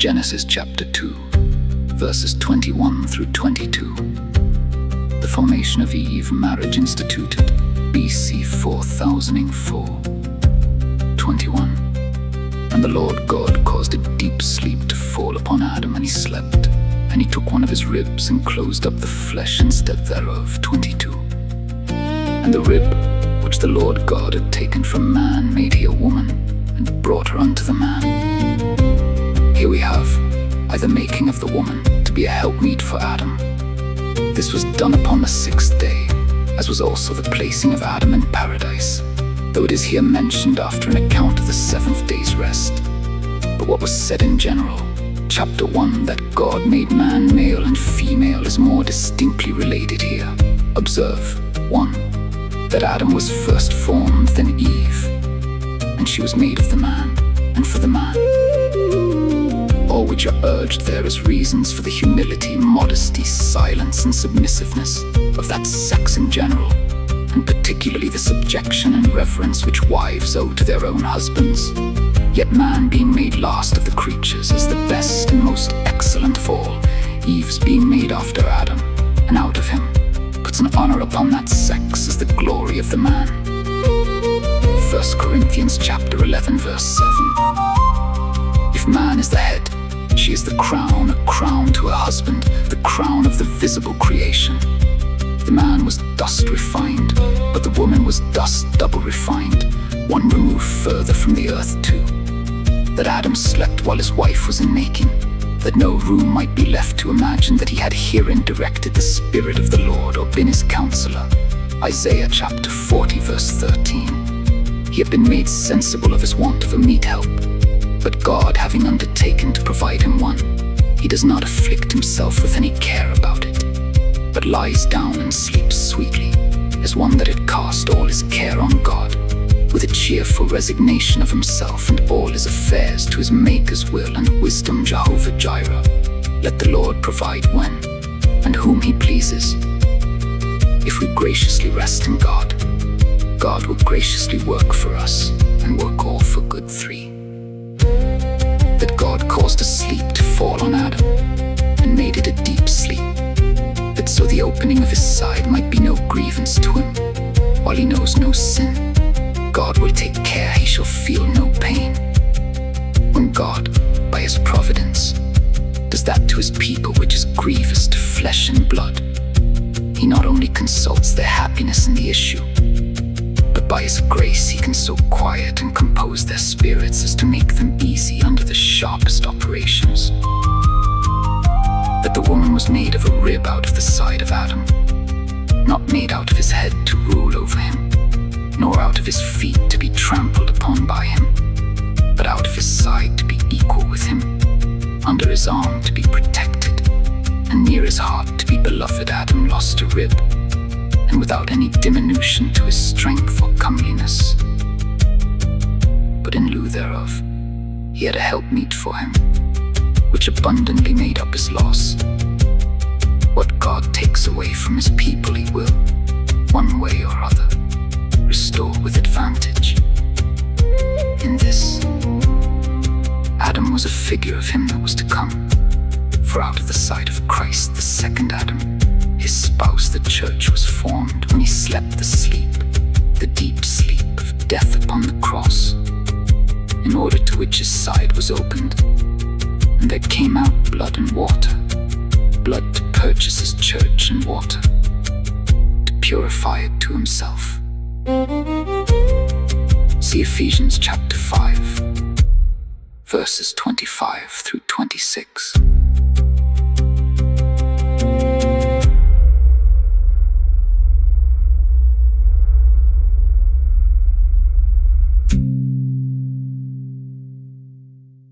Genesis chapter 2, verses 21 through 22. The formation of Eve, marriage instituted, BC 4004. 21. And the Lord God caused a deep sleep to fall upon Adam, and he slept. And he took one of his ribs and closed up the flesh instead thereof. 22. And the rib which the Lord God had taken from man made he a woman, and brought her unto the man. Here we have the making of the woman to be a helpmeet for Adam. This was done upon the sixth day, as was also the placing of Adam in paradise, though it is here mentioned after an account of the seventh day's rest. But what was said in general, chapter 1, that God made man male and female, is more distinctly related here. Observe, 1. That Adam was first formed, then Eve, and she was made of the man, and for the man. All which are urged there as reasons for the humility, modesty, silence, and submissiveness of that sex in general, and particularly the subjection and reverence which wives owe to their own husbands. Yet man, being made last of the creatures, is the best and most excellent of all. Eve's being made after Adam, and out of him, puts an honor upon that sex as the glory of the man. 1 Corinthians chapter 11, verse 7. If man is the head, she is the crown, a crown to her husband, the crown of the visible creation. The man was dust refined, but the woman was dust double refined, one removed further from the earth too. That Adam slept while his wife was in making, that no room might be left to imagine that he had herein directed the Spirit of the Lord, or been his counselor. Isaiah chapter 40, verse 13. He had been made sensible of his want of a meet help, but God having undertaken to provide him one, he does not afflict himself with any care about it, but lies down and sleeps sweetly, as one that had cast all his care on God, with a cheerful resignation of himself and all his affairs to his Maker's will and wisdom. Jehovah Jireh, let the Lord provide when and whom he pleases. If we graciously rest in God, God will graciously work for us, and work all for good. 3. That God caused a sleep to fall on Adam, and made it a deep sleep, that so the opening of his side might be no grievance to him, while he knows no sin. God will take care he shall feel no pain. When God, by his providence, does that to his people which is grievous to flesh and blood, he not only consults their happiness in the issue, but by his grace he can so quiet and compose their spirits as to make them easy under the sharpest operations. That the woman was made of a rib out of the side of Adam, not made out of his head to rule over him, nor out of his feet to be trampled upon by him, but out of his side to be equal with him, under his arm to be protected, and near his heart to be beloved. Adam lost a rib, and without any diminution to his strength or comeliness. But in lieu thereof, he had a helpmeet for him, which abundantly made up his loss. What God takes away from his people he will, one way or other, restore with advantage. In this, Adam was a figure of him that was to come, for out of the side of Christ, the second Adam, his spouse the church, was formed when he slept the sleep, the deep sleep of death upon the cross, in order to which his side was opened, and there came out blood and water, blood to purchase his church, and water to purify it to himself. See Ephesians chapter 5, verses 25 through 26.